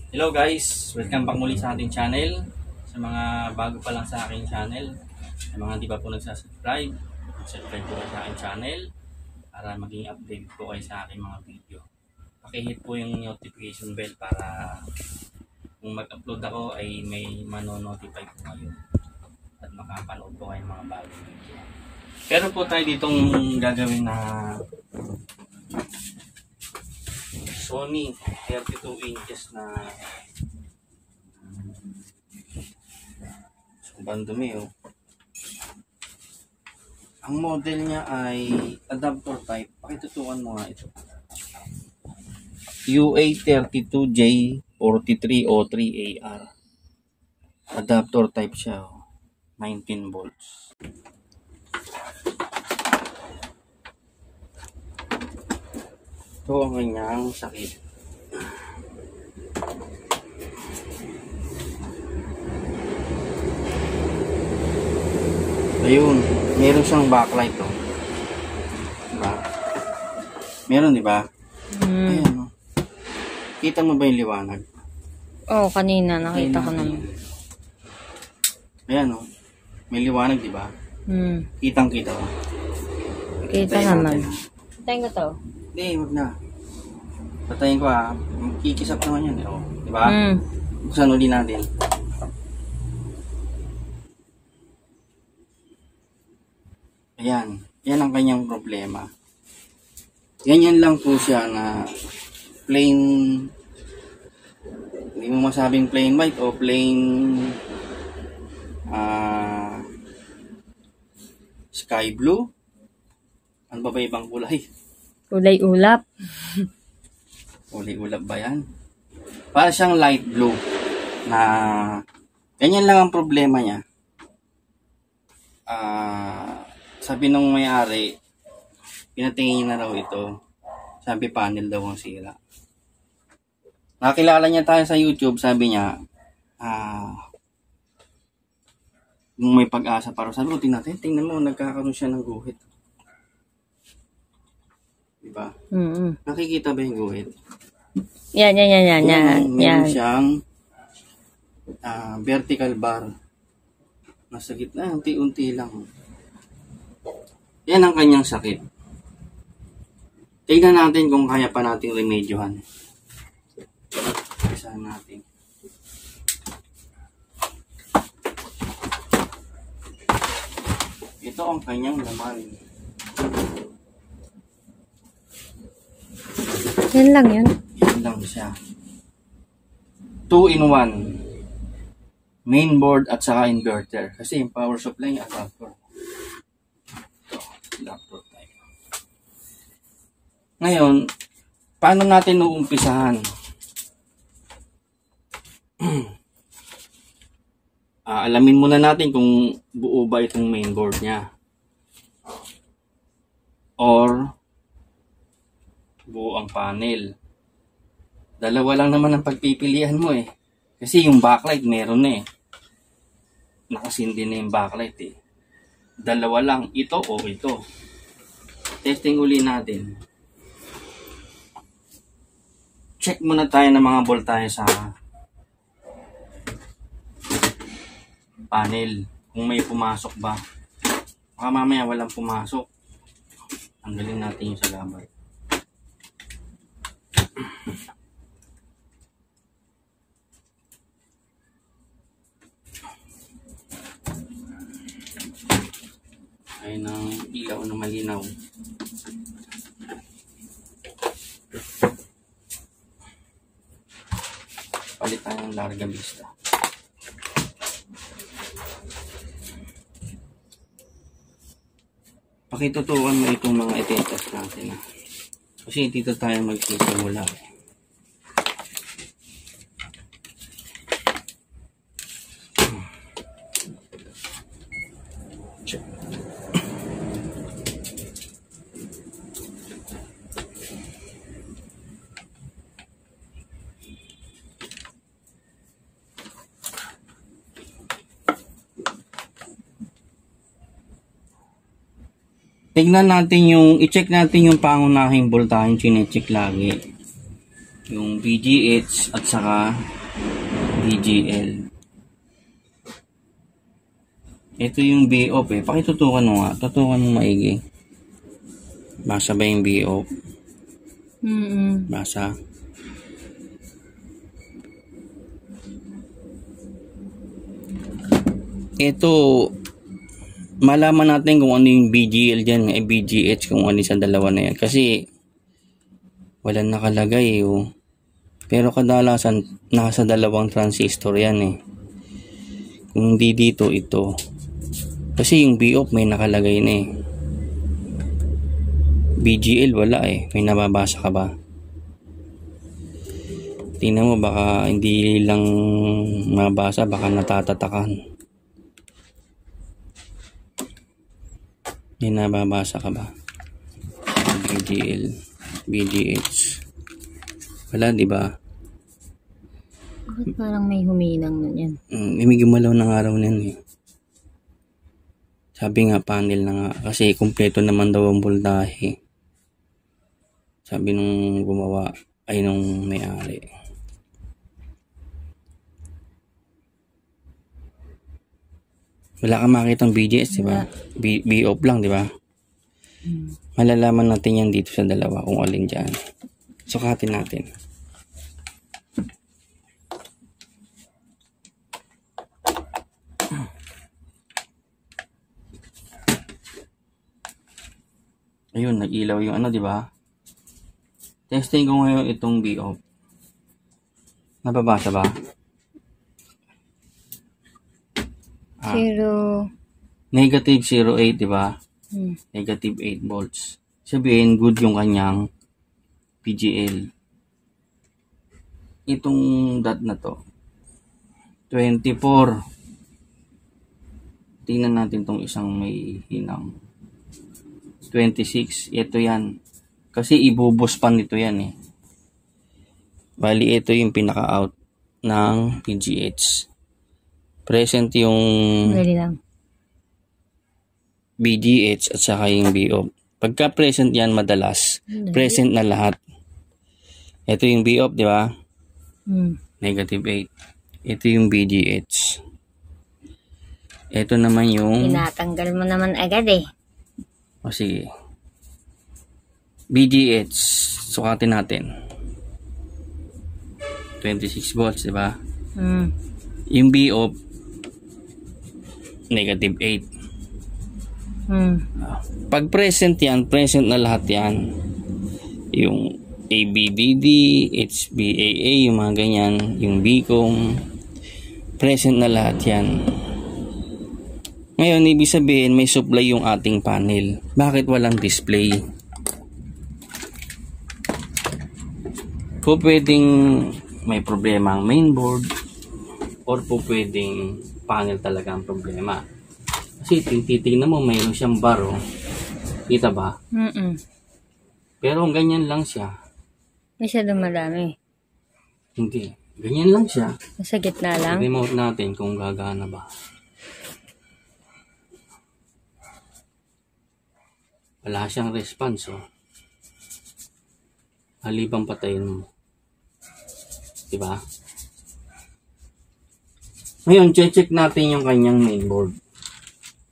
Hello guys, welcome back muli sa ating channel. Sa mga bago pa lang sa aking channel, sa mga hindi pa po nagsasubscribe, subscribe po sa aking channel para maging update po kayo sa aking mga video. Pakihit po yung notification bell para kung mag-upload ako ay may mano-notify po kayo at makapanood po kayo ng mga bagong video. Pero po tayo ditong gagawin na Sony 32 inches na sobrang dumi oh. Ang model niya ay adapter type. Pakitutukan mo nga ito. UA32J4303AR. Adapter type siya oh. 19 volts. Ito ang kanyang sakit. Ayun, meron siyang backlight oh. Diba? Meron, di ba? Ayan oh. Kita mo ba yung liwanag? Oo, kanina nakita ko naman. Ayan oh. May liwanag, di ba? Kitang-kita oh. Kita naman. Patayin ko to. Hindi, wag na. Patayin ko ah. Kikisap naman yan. Oh. Diba? Buksan uli natin. Ayan. Yan ang kanyang problema. Ganyan lang po siya na plain, hindi mo masabing plain white o plain sky blue. Ano ba ibang kulay? Kulay ulap. Kulay ulap ba yan? Para siyang light blue na ganyan lang ang problema niya. Sabi nung may-ari, pinatingin niya na raw ito. Sabi panel daw ang sira. Nakilala niya tayo sa YouTube, sabi niya, kung may pag-asa para sabi ko, tingnan mo, nagkakaroon siya ng guhit. Diba? Nakikita ba yung guhit? Yan. Meron siyang vertical bar. Nasa gitna, unti-unti lang. Yan ang kanyang sakit. Tignan natin kung kaya pa nating remedyohan. Isahan natin. Ito ang kanyang laman. Yan lang yun. Yan lang siya. 2-in-1. Mainboard at saka inverter. Kasi yung power supply niya adapter. Ito, adapter type. Ngayon, paano natin uumpisahan? Alamin muna natin kung buo ba itong mainboard niya. Or buo ang panel. Dalawa lang naman ang pagpipilian mo eh. Kasi yung backlight meron na eh. Nakasindi na yung backlight eh. Dalawa lang, ito o ito. Testing uli natin. Check muna tayo ng mga voltahe sa panel. Kung may pumasok ba. Baka mamaya walang pumasok. Tanggalin natin yung salamat. Ay ng ilaw na malinaw. Palit tayo ng larga vista. Pakitutukan mo itong mga itetas natin. Kasi dito tayo magsisimula. Check. Tignan natin yung, i-check natin yung pangunahing voltahe, chine-check lagi. yung VGH at saka VGL. Ito yung B-off eh. Pakitutukan mo nga. Tutukan mo maigi. Basa ba yung B-off? Basa. Ito, malaman natin kung ano yung BGL dyan, BGH, kung ano sa dalawa na yan. Kasi, walang nakalagay oh. Pero kadalasan, nasa dalawang transistor yan eh. Kung hindi dito, ito. Kasi yung B-off may nakalagay na eh. BGL wala eh. May nababasa ka ba? Tingnan mo, baka hindi lang mabasa, baka natatatakan. May nababasa ka ba? BGL, BGH. Wala, di ba? Bakit parang may huminang na yan? May gumalaw ng araw na yan eh. Sabi nga, panel na nga. Kasi kumpleto naman daw ang voltahe. Sabi nung gumawa, ay nung may-ari. Wala kang makitang BGS, di ba? B-off lang, di ba? Malalaman natin yan dito sa dalawa kung alin dyan. Sukatin natin. Ayun, nag-ilaw yung ano, di ba? Testing ko ngayon itong B-off. Nababasa ba? Zero. Negative 0.8, di ba? Negative 8 volts. Sabihin, good yung kanyang PGL. Itong dot na to, 24. Tingnan natin tong isang may hinang. 26. Ito yan. Kasi ibubus pa nito yan eh. Bali, ito yung pinaka-out ng PGH. Present yung BGH at saka yung B-off. Pagka present yan madalas, present na lahat. Ito yung B-off, di ba? Negative 8. Ito yung BGH. Ito naman yung... Tinatanggal mo naman agad eh. O sige. BGH. Sukatin natin. 26 volts, di ba? Yung B-off, negative 8. Pag present yan, present na lahat yan. Yung ABDD, HBAA, yung mga ganyan, yung BCom, present na lahat yan. Ngayon, ibig sabihin, may supply yung ating panel. Bakit walang display? Po pwedeng may problema ang mainboard, or po pwedeng panel talaga ang problema. Kasi titignan mo, mayroon siyang bar, oh. Kita ba? Pero ganyan lang siya. Masyadong marami. Hindi. Ganyan lang siya. Nasa gitna lang. Remote natin kung gagana ba. Wala siyang response, oh. Halibang patayin mo. Diba? Ngayon, check natin yung kanyang mainboard.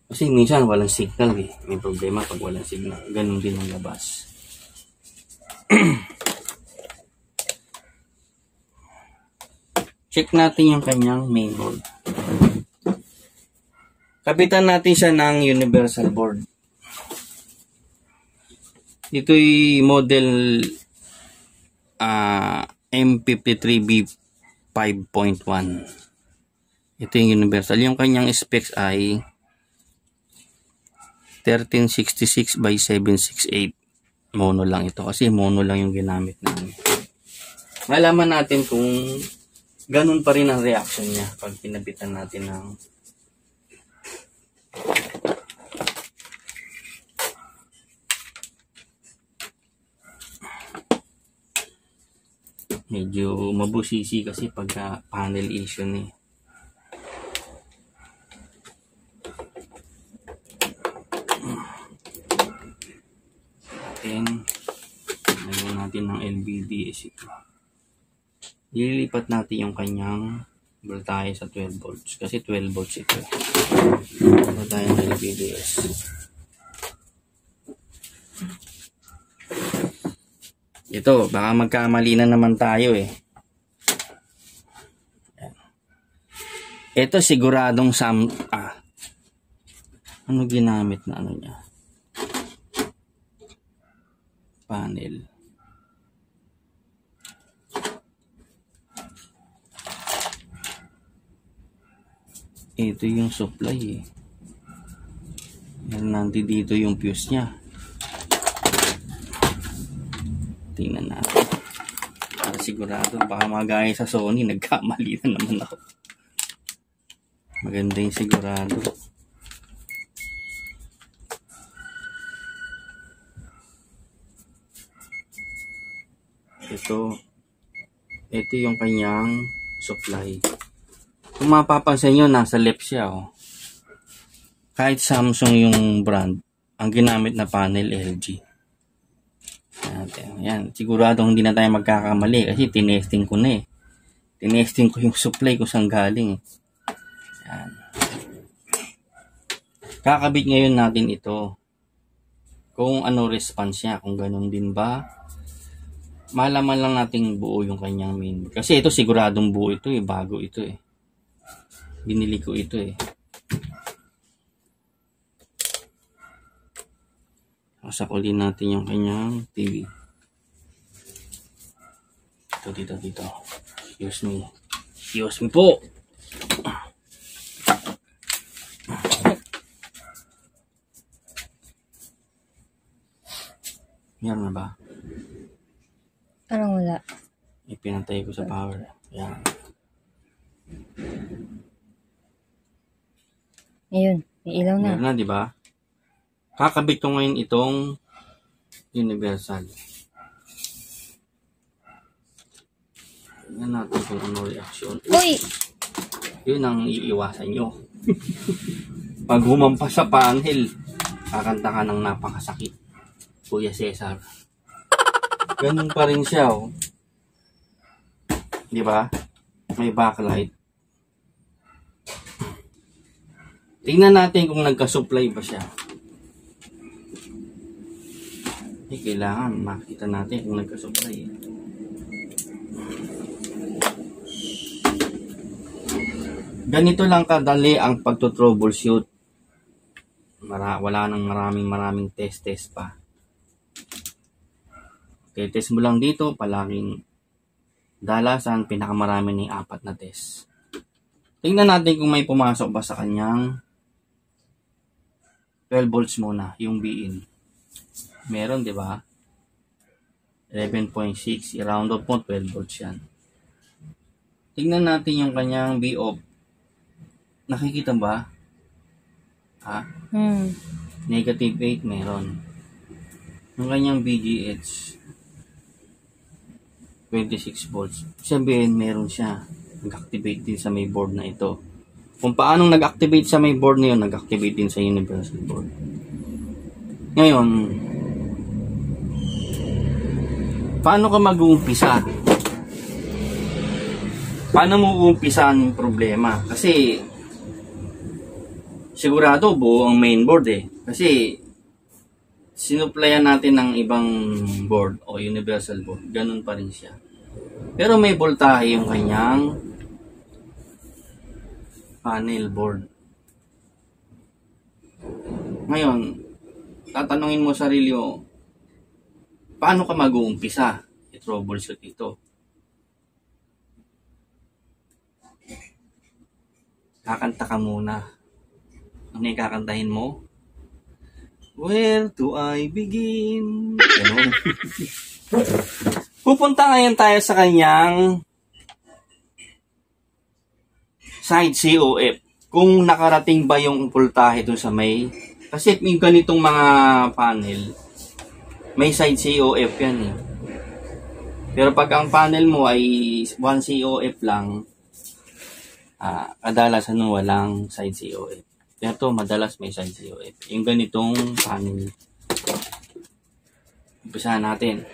Kasi minsan walang signal eh. May problema pag walang signal. Ganun din ang labas. Check natin yung kanyang mainboard. Kapitan natin siya ng universal board. Ito'y model M53B 5.1. Ito yung universal. Yung kanyang specs ay 1366 by 768. Mono lang ito kasi mono lang yung ginamit namin. Malaman natin kung ganun pa rin ang reaction niya pag pinabitan natin ng medyo mabusisi kasi pagka panel issue ni. Lagyan natin ng LVDS ito. Ililipat natin yung kanyang voltahe sa 12 volts. Kasi 12 volts ito. Ito tayo ng LPDS. Ito, baka magkamali na naman tayo eh. Ito siguradong ano ginamit na ano niya? Panel. Ito yung supply eh. Nandito yung fuse niya. Tingnan natin. Para sigurado, baka magaya sa Sony, nagkamali na naman ako. Maganda yung sigurado. Ito yung kanyang supply. Kung mapapansin nyo, nasa left siya. Oh. Kahit Samsung yung brand, ang ginamit na panel LG. Yan. Siguradong hindi na tayo magkakamali kasi tinesting ko na eh. Tinesting ko yung supply kung saan galing. Yan. Kakabit ngayon natin ito. Kung ano response niya, kung ganun din ba. Malaman lang nating buo yung kanyang mainboard. Kasi ito siguradong buo ito eh, bago ito eh. Binili ko ito eh. Sakulin natin yung kanyang TV. Dito. Excuse me po. Meron na ba? Parang wala. Ipinantay ko sa power. Yan. Ayun, may ilaw na. Meron na, di ba? Kakabit ko ngayon itong universal. Tingnan natin kung ano reaction. Uy! Yun ang iiwasan nyo. Pag humampas sa panel, kakanta ka ng napakasakit. Kuya Cesar. Ganun pa rin siya, oh. Di ba? May backlight. Tingnan natin kung nagka-supply ba siya. Kailangan makita natin kung nagka-supply. Ganito lang kadali ang pagto-troubleshoot. Wala nang maraming test pa. Test mo lang dito, palaging dalasan, pinakamarami ng 4 na test. Tingnan natin kung may pumasok ba sa kanyang 12 volts muna, yung B-in. Meron, di ba? 11.6, i-round off mo, 12 volts yan. Tingnan natin yung kanyang B-off. Nakikita ba? Negative 8, meron. Yung kanyang BGH, 26 volts. Sabihin, meron siya. Nag-activate din sa may board na ito. Kung paanong nag-activate sa may board na yun, nag-activate din sa universal board. Ngayon, paano ka mag-uumpisa? Paano mo uumpisahan yung problema? Kasi, sigurado buo ang mainboard eh. Kasi, sinuplayan natin ng ibang board o universal board. Ganun pa rin siya. Pero may voltahe yung kanyang panel board. Ngayon, tatanungin mo sarili mo, paano ka mag-uumpisa? I-troubleshoot ito. Kakanta ka muna. Ano yung kakantahin mo? Where do I begin? Ganun. Pupunta ngayon tayo sa kanyang side COF. Kung nakarating ba yung voltahe doon sa may... Kasi may ganitong mga panel, may side COF yan eh. Pero pag ang panel mo ay 1 COF lang, kadalasan walang side COF. Pero ito, madalas may side COF. Yung ganitong panel. Umpisahan natin.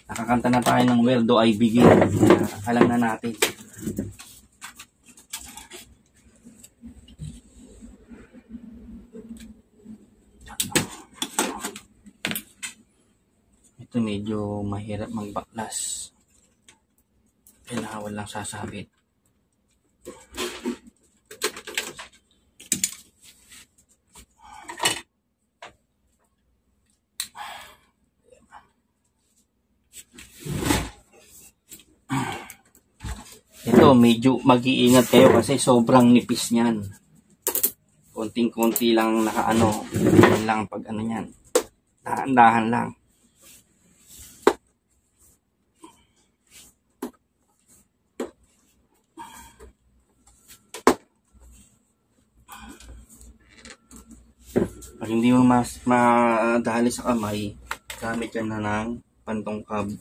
Nakakanta na tayo ng Where Do I Begin. Alam na natin. Ito medyo mahirap magbaklas. Kailangan walang sasabit. Ito, medyo mag-iingat kayo kasi sobrang nipis niyan. Konting-konti lang nakaano. Yan lang pag ano yan. Dahan-dahan lang. Pag hindi mo madali sa kamay, gamit yan na ng pantungkab.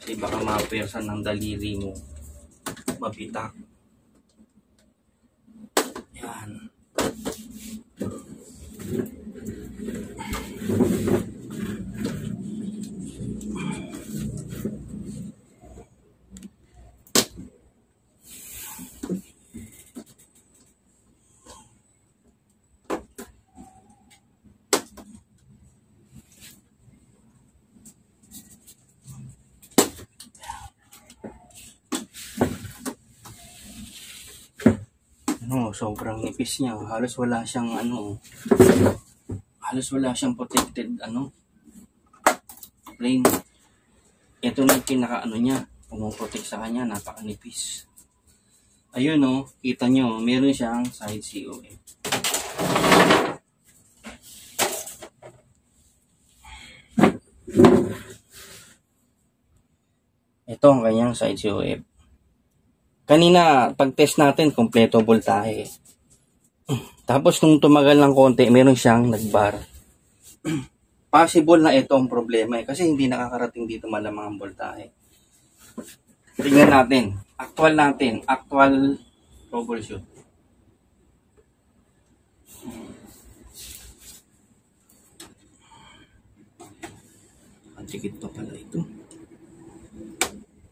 Kasi baka mapersan ng daliri mo. Mabitak. Yan. Sobrang nipis niya. Halos wala siyang halos wala siyang protected frame. Ito na yung pinaka niya, pumuprotect sa kanya, napakanipis. Ayun kita nyo, meron siyang side COF. Ito ang kanyang side COF. Kanina, pag-test natin, kompleto voltahe. Tapos, nung tumagal ng konti, meron siyang nag-bar. Possible na ito ang problema kasi hindi nakakarating dito malamang ang voltahe. Tingnan natin. Actual troubleshoot. Ang sikit pa pala ito.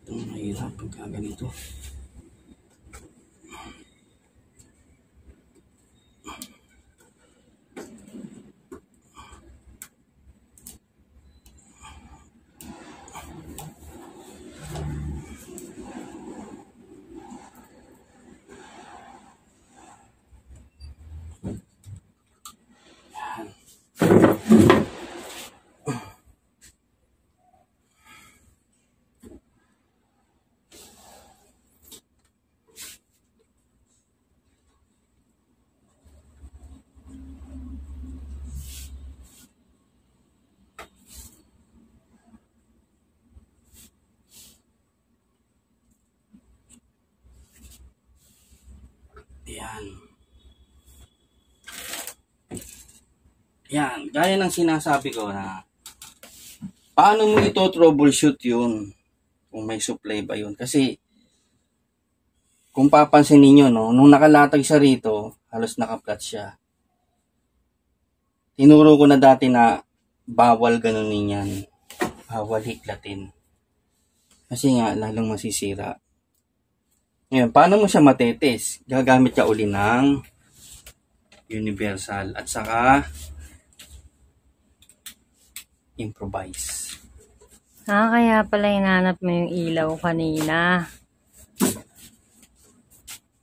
Ito mahirap pagka ganito. Yan, gaya ng sinasabi ko na paano mo ito troubleshoot yun kung may supply ba yun. Kasi kung papansin ninyo, nung nakalatag siya rito, halos naka-flat siya. Tinuro ko na dati na bawal ganunin yan. Bawal hiklatin. Kasi nga, lalong masisira. Ngayon, paano mo siya matetes? Gagamit ka uli ng universal at saka improvise. Kaya pala hinanap mo yung ilaw kanina.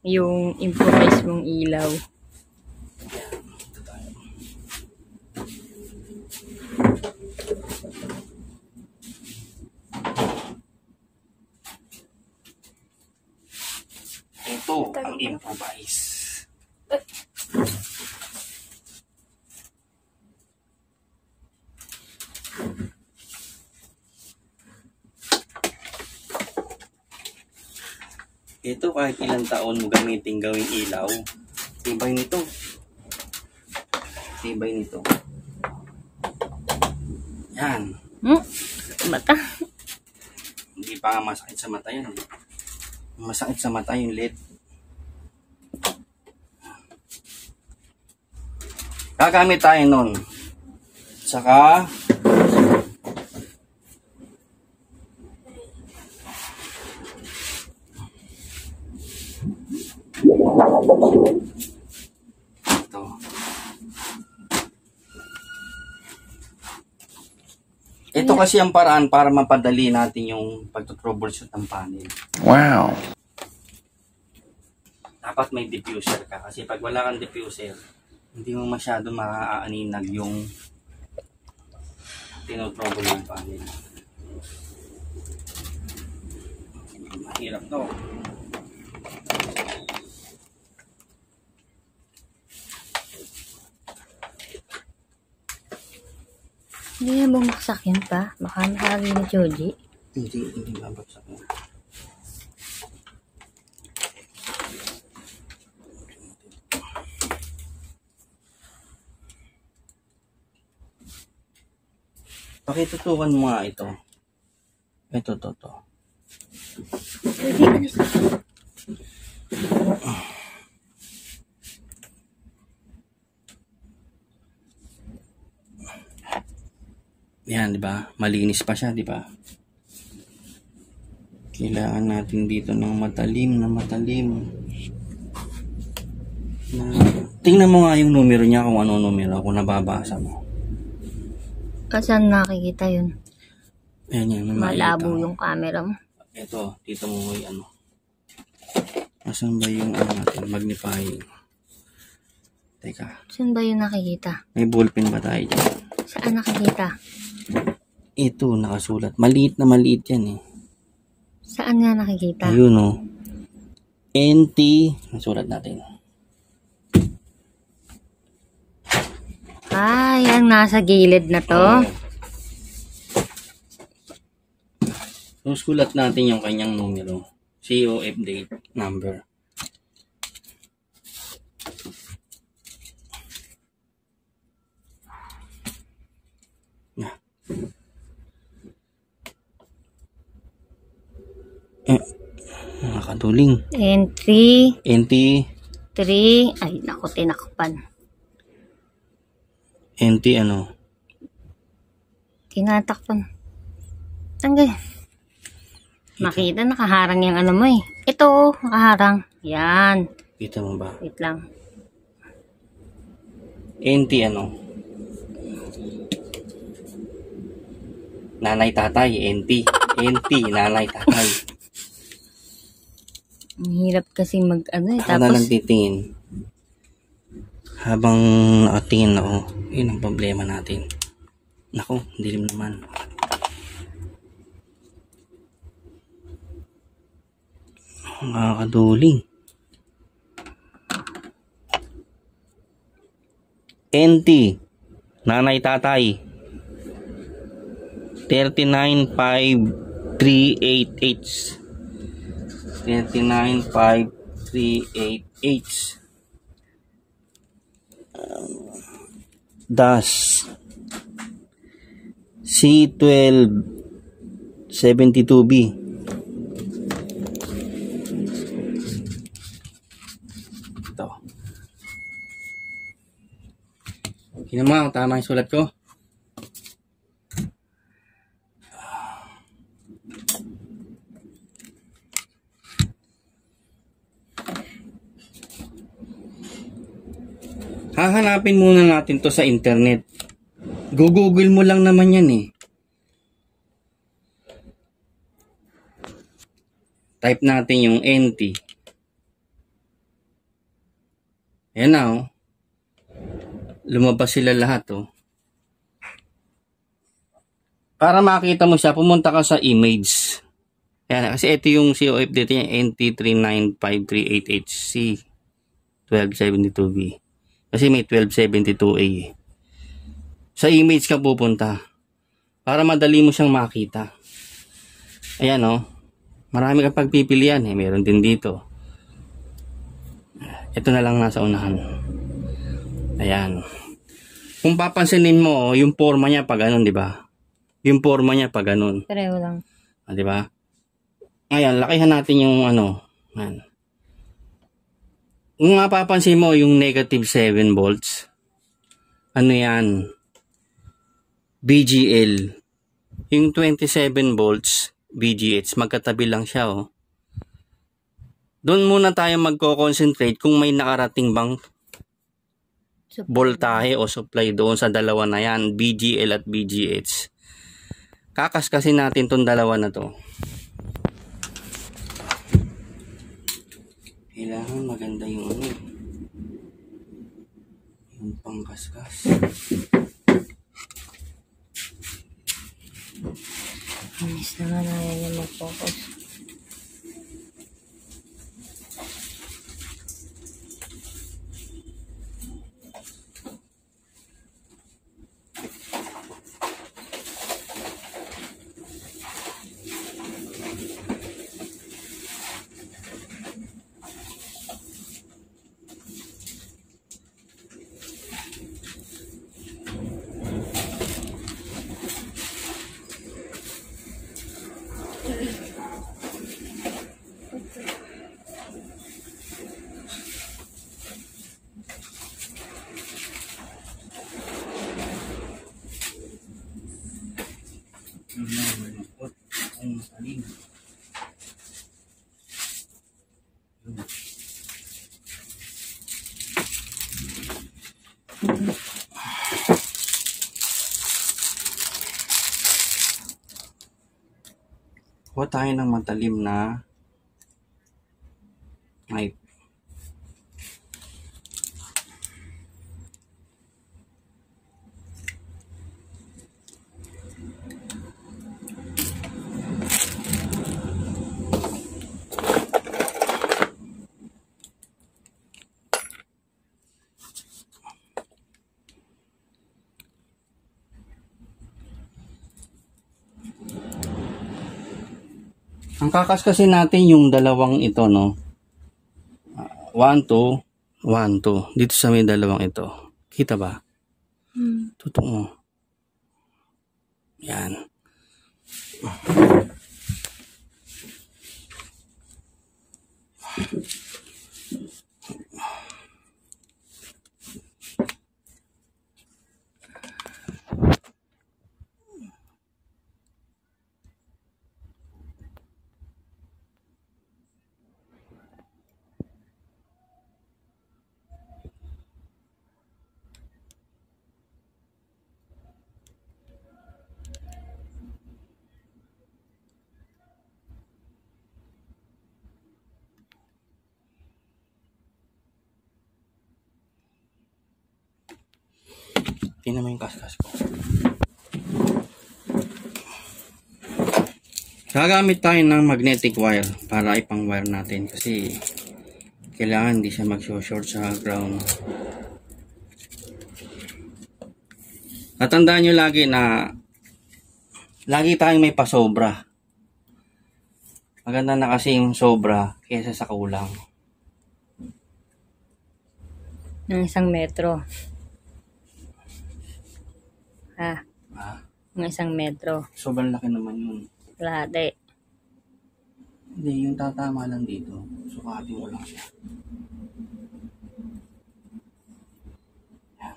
Yung improvise mong ilaw. Ito ang improvise. Ito kahit ilang taon mo gamitin gawing ilaw, tibay nito. Tibay nito. Yan. Mata. Hindi pa masakit sa mata yan. Masakit sa mata yung LED. Gagamit tayo nun. Saka kasi ang paraan para mapadali natin yung pagto-troubleshoot ng panel. Wow. Dapat may diffuser ka kasi pag wala kang diffuser, hindi mo masyado maaaninag yung tinotrouble ng panel. Mahirap to. Hindi na bumagsak yun pa. Baka nakagi ni Joji. Hindi mabagsak na. Pakitutukan mo nga ito. Ito, to. Pwede ka na sa... Yan, di ba? Malinis pa siya, di ba? Kailangan natin dito ng matalim. Tingnan mo nga yung numero niya kung ano numero, kung nababasa mo. Saan nakikita yun? Ayan yan, may Malabo makikita. yung camera mo. Ito, dito mo may ano. Asan ba yung ano natin? Magnifying. Teka, Saan ba yun nakikita? may ballpen ba tayo dyan? Saan nakikita? Ito, nakasulat. Maliit na maliit yan eh. Saan nga nakikita? Ayun o. NT. Nasulat natin. Yan nasa gilid na to. So, sulat natin yung kanyang numero. COF date number. Nakatuling. Entry NT. 3. Ay, naku, tinakpan. NT ano? Tinatakpan. Tanggal. Makita, nakaharang yung ano mo eh. Ito, nakaharang. Yan. Kita mo ba? Wait lang. NT ano? Nanay tatay. NT. NT. Nanay tatay. Ang hirap kasi mag ano eh. Ako na lang Tapos, titingin. Habang nakatingin ako, yun ang problema natin. Naku, dilim naman. Nakakaduling. NT, nanay tatay. 39538H. 39538H. Das C1272B. Ito. Tingnan mo kung tama yung sulat ko. Hahanapin muna natin to sa internet. Google mo lang naman yan eh. Type natin yung NT. Ayan na oh. Lumabas sila lahat oh. Para makita mo siya, pumunta ka sa image. Ayan, kasi ito yung COF dito yung NT39538HC 1272B. Kasi may 1272A. Sa image ka pupunta. Para madali mo siyang makita. Ayan o. Marami kang pagpipilian eh. Meron din dito. Ito na lang nasa unahan. Ayan. Kung papansinin mo, yung forma niya pa ganun, di ba? Yung forma niya pa ganun. pareho lang. Di ba? Ngayon, lakihan natin yung ano. Ayan. Kung mapapansin mo yung negative 7 volts, ano yan? BGL. Yung 27 volts, BGH, magkatabi lang siya oh. Doon muna tayo magko-concentrate kung may nakarating bang voltahe o supply doon sa dalawa na yan, BGL at BGH. Kakaskasin natin tong dalawa na to. Kailangan maganda yung ano, yung pangkaskas. Anis naman na yan yung mag-focus. Kuha tayo ng matalim na knife. Ang kakaskasin natin yung dalawang ito, no? 1, 2, 1, 2. Dito sa may dalawang ito. Kita ba? Tutok mo. Yan. Tingnan mo yung kaskas ko. Gagamit tayo ng magnetic wire para ipang wire natin kasi kailangan hindi siya mag-short sa ground. Tatandaan nyo lagi na lagi tayong may pasobra. Maganda na kasi yung sobra kaysa sa kulang. Ng 1 metro. Ha? Ng 1 metro. Sobrang laki naman yun. Lahati. Hindi, yung tatama lang dito. Sukatin mo lang siya. Yan.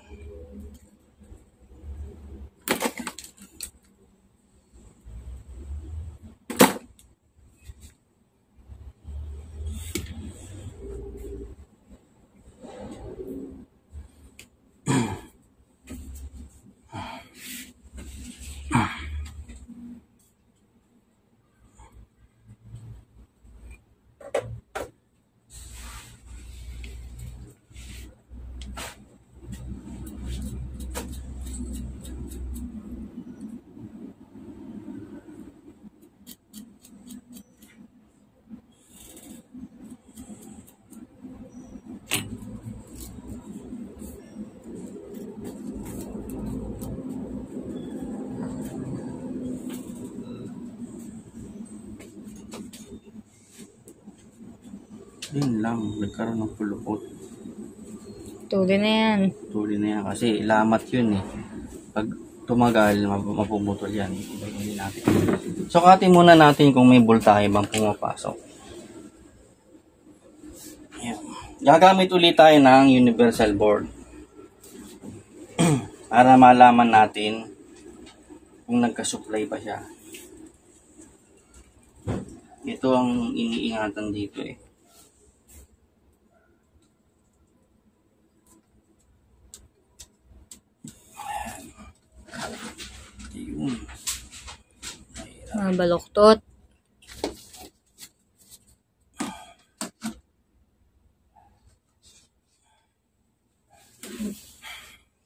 Yun lang, nagkaroon ng pulupot. Tuloy na yan. Tuloy na yan kasi lamat yun eh. Pag tumagal, mapuputol yan. Ibigay natin. Sukatin muna natin kung may voltahe bang pumapasok. Ayan. Gagamit ulit tayo ng universal board. Para malaman natin kung nagka-supply pa siya. Ito ang iniingatan dito eh. Yun. baluktot.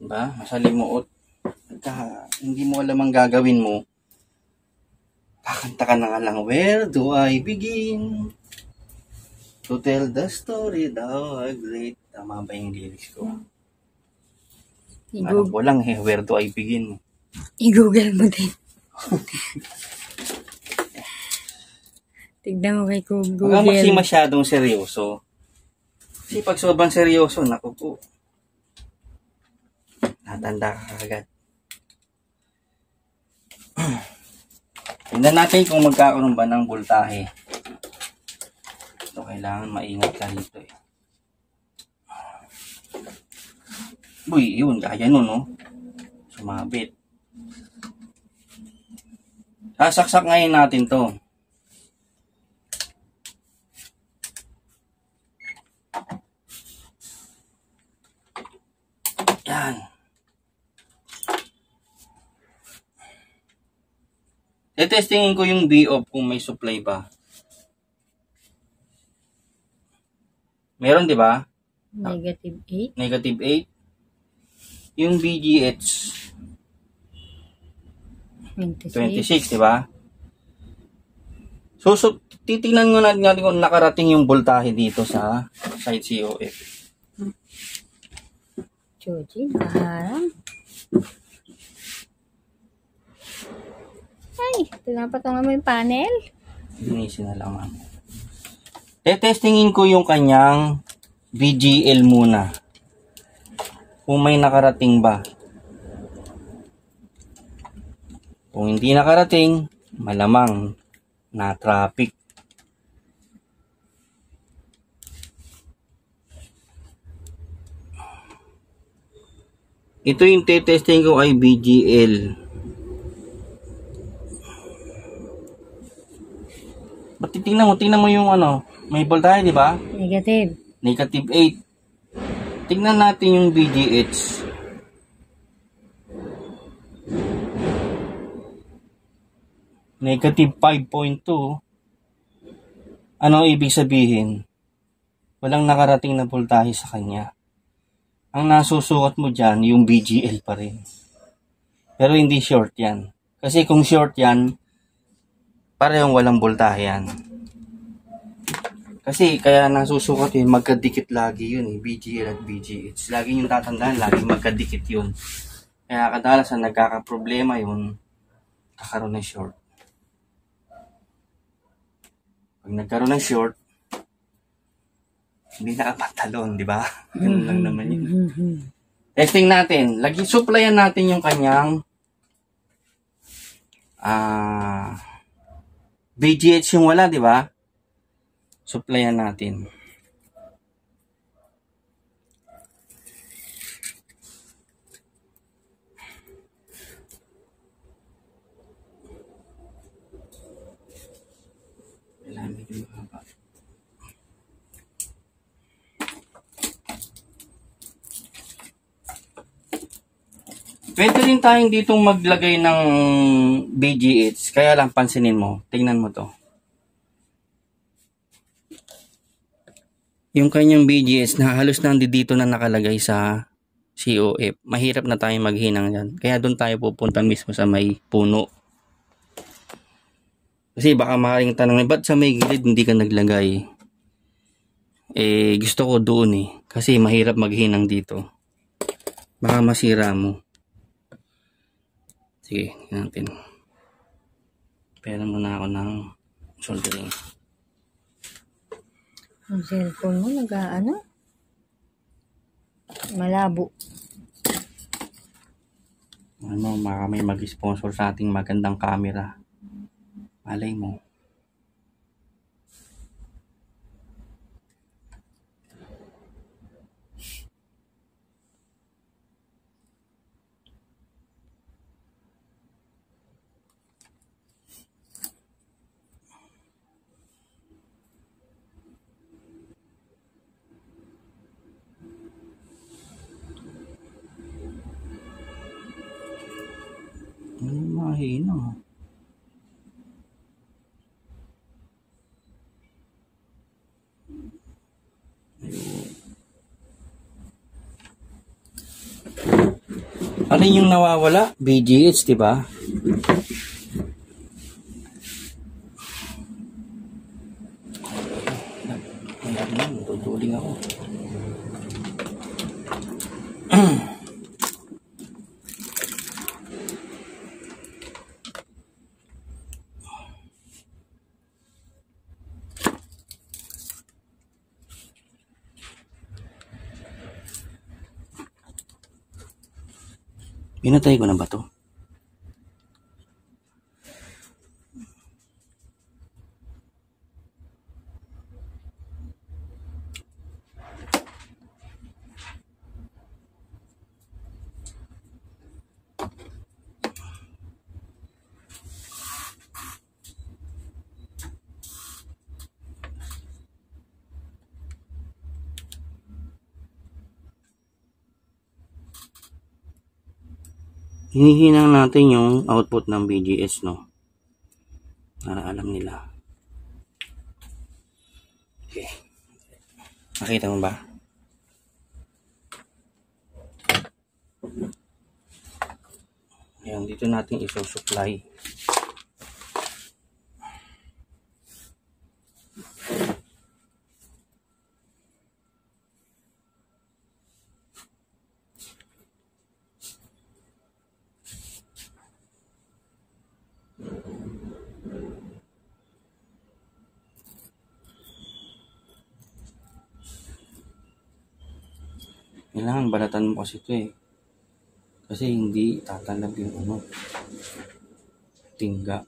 Diba? Masalimuot. Pagka hindi mo alam ang gagawin mo, kakanta ka na nga lang, where do I begin to tell the story thou art great. Tama ba yung lyrics ko? Alam ko lang where do I begin? I-google mo din. Tignan mo kay Google. Huwag kasi masyadong seryoso. Kasi pag sobrang seryoso, naku po, natanda ka agad. Tingnan natin kung magkakaroon ba ng voltahe. Ito, kailangan maingat ka dito eh. Uy, yun, kaya nun, no? Sumabit. Sasaksak ngayon natin to. Yan. Tetestingin ko yung B-off kung may supply ba. Meron, di ba? Negative 8. Negative 8. Yung BGH, 26, di ba? So, titingnan mo natin kung nakarating yung voltahe dito sa side COF. Joji, naharang. Ay, pinapatungan mo yung panel. Linisin na lang, ma'am. Tetestingin ko yung kanyang VGL muna. Kung may nakarating ba. Kung hindi nakarating, malamang na traffic. Ito yung tetesting ko ay VGL. Ba't tingnan mo yung ano, may voltahe, di ba? Negative. Negative 8. Tingnan natin yung VGH. Negative 5.2. Ano ibig sabihin? Walang nakarating na voltahe sa kanya. Ang nasusukat mo dyan, yung VGL pa rin. Pero hindi short yan. Kasi kung short yan, parehong walang voltahe yan. Kasi kaya nasusukat yun, magkadikit lagi yun eh, BGL at BGH. Lagi yung tatandaan, lagi magkadikit yun. Kaya kadalasan nagkakaproblema yun, kakaroon ng short. Pag nagkaroon ng short, hindi nakapantalon, di ba? Ganun lang naman yun. Testing natin. Supplyan natin yung kanyang BGH yung wala, di ba? Supplyan natin. Pwede rin tayong ditong maglagay ng BGH. Kaya lang pansinin mo. Tingnan mo to. Yung kanyang BGS na halos nandito na nakalagay sa COF. Mahirap na tayong maghinang yan. Kaya doon tayo pupunta mismo sa may puno. Kasi baka maaaring tanong, ba't sa may gilid hindi ka naglagay? Gusto ko doon eh. Kasi mahirap maghinang dito. Baka masira mo. Sige, natin. Pera muna ako ng soldering. Ang cellphone mo, nag-ano? Malabo. Ano, baka may mag-sponsor sa ating magandang camera. Malay mo. Mahina. Alin yung nawawala? BGH, di ba? Ayan, tutuling ako. Pinatay ko na ba to? Hinihinang natin yung output ng BGS, no? Para alam nila. Okay. Nakita mo ba? Ayan, dito natin iso-supply. Kailangan balatan mo kasi ito eh. Kasi hindi tatalab yung ano. Tingga.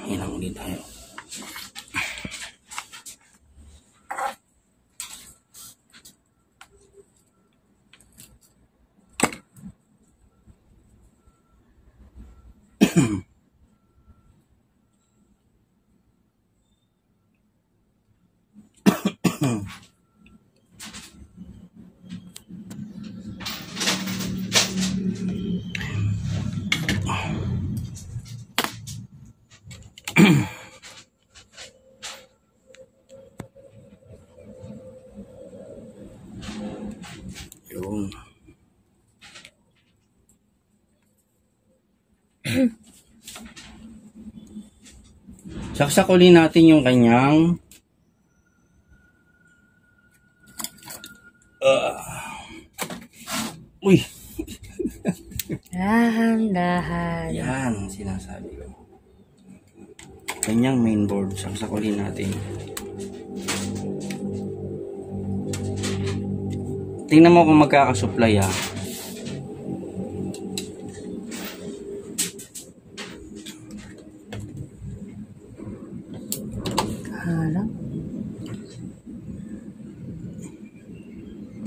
Yan ang ulit tayo. Yun. Saksakulin natin yung kanyang uy, Dahan-dahan. yan sinasabi ko. Kanyang mainboard, saksakulin natin. Tingnan mo kung magkakasupply ha. Harang.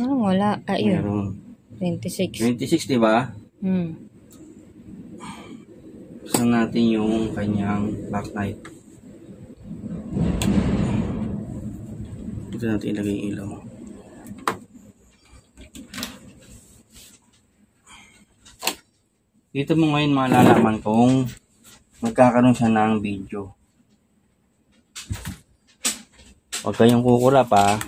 Parang wala. Ayun. Meron. 26. 26, di ba? Buksan natin yung kanyang backlight. Dito natin ilagay yung ilaw. Dito mo ngayon malalaman kung magkakaroon siya ng video. Huwag kayong kukulap ha.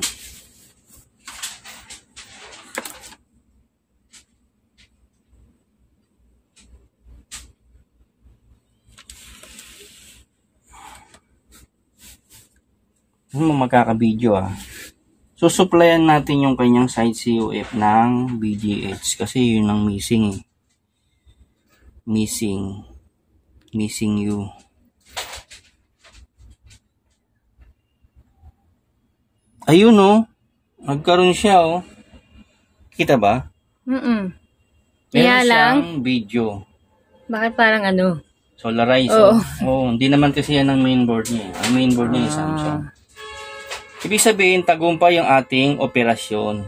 Magkaka-video ah. So supplyan natin yung kanyang side COF ng BGH kasi yun ang missing eh. Missing you. Ayun oh. Nagkaroon siya oh. Kita ba? Meron Kaya lang. siyang video. Bakit parang ano? Solarize. Oo. Oh, hindi naman kasi yan ang mainboard niya. Ang mainboard niya ay Samsung. Ibig sabihin, tagumpay yung ating operasyon.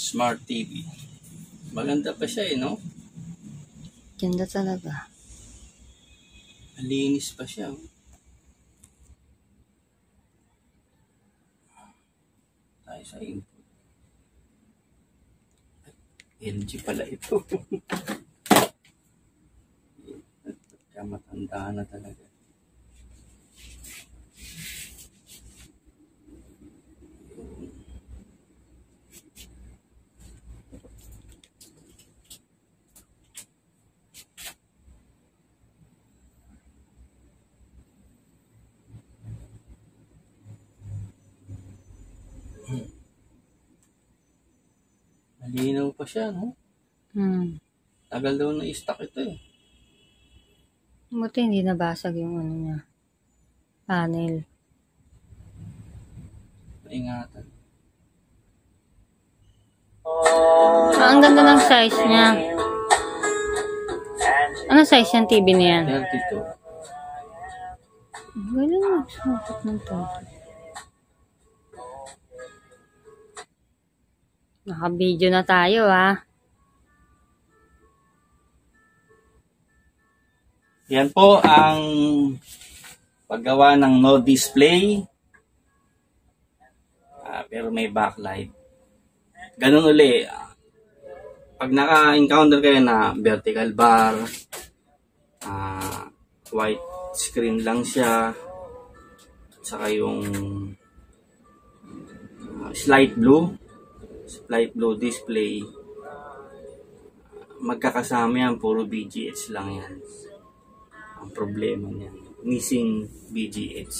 Smart TV. Maganda pa siya eh, no? Ganda talaga. Malinis pa siya. Tayo sa input. LG pala ito. Pagkamatanda na talaga. Malinaw pa siya, no? Tagal daw na i-stock ito eh. Buti hindi nabasag yung ano niya. Panel. Maingatan. Ang ganda ng size niya. Ano size yung TV niya yan? 32. Galing magsukat ng to. Naka-video na tayo ah. Yan po ang paggawa ng no display. Pero may backlight. Ganun uli. Pag naka-encounter kayo na vertical bar, white screen lang siya, at saka yung slight blue display, magkakasama yan, puro BGH lang yan. Ang problema niyan, missing BGH.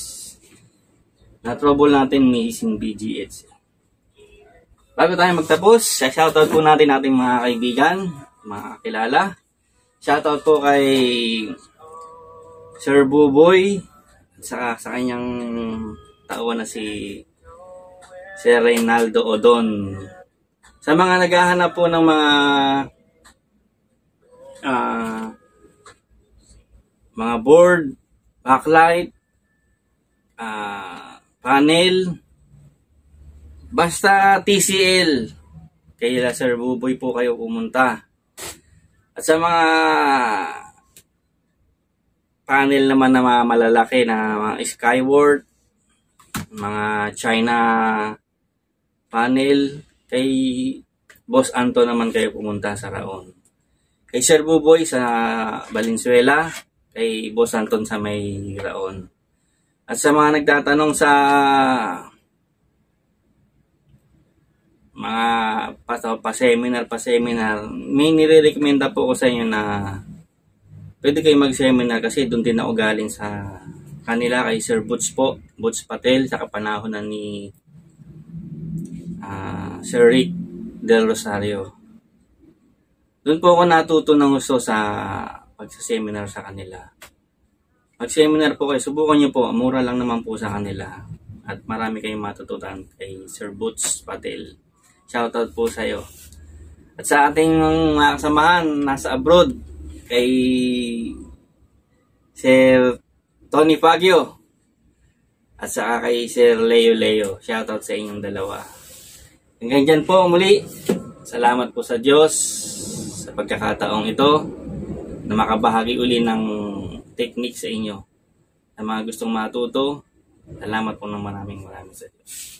Na-trouble natin missing BGH. Bago tayo magtapos, shoutout po natin ating mga kaibigan, mga kakilala. Shoutout po kay Sir Buboy, at saka sa kanyang tauhan na si Sir Reynaldo Odon. Sa mga naghahanap po ng mga board, backlight, panel, basta TCL, kaya Sir Buboy po kayo pumunta. At sa mga panel naman na mga malalaki na mga Skyward, mga China panel, kay Boss Anto naman kayo pumunta sa Raon. Kay Sir Buboy sa Valenzuela, kay Boss Anton sa may Raon. At sa mga nagtatanong sa mga pa-seminar, may nire-recommenda po ko sa inyo na pwede kayo mag-seminar kasi doon din ako galing sa kanila kay Sir Butch po, Butch Patel, sa kapanahon na ni Sir Rick Del Rosario. Doon po ako natuto ng gusto sa pagsa-seminar sa kanila. Mag-seminar po kayo, subukan nyo po, mura lang naman po sa kanila. At marami kayong matutunan kay Sir Butch Patel. Shoutout po sa iyo. At sa ating mga kasamahan nasa abroad, kay Sir Tony Fagio at saka kay Sir Leo. Shoutout sa inyong dalawa. Hanggang dyan po muli. Salamat po sa Diyos sa pagkakataong ito na makabahagi uli ng technique sa inyo. Sa mga gustong matuto, salamat po ng maraming sa Diyos.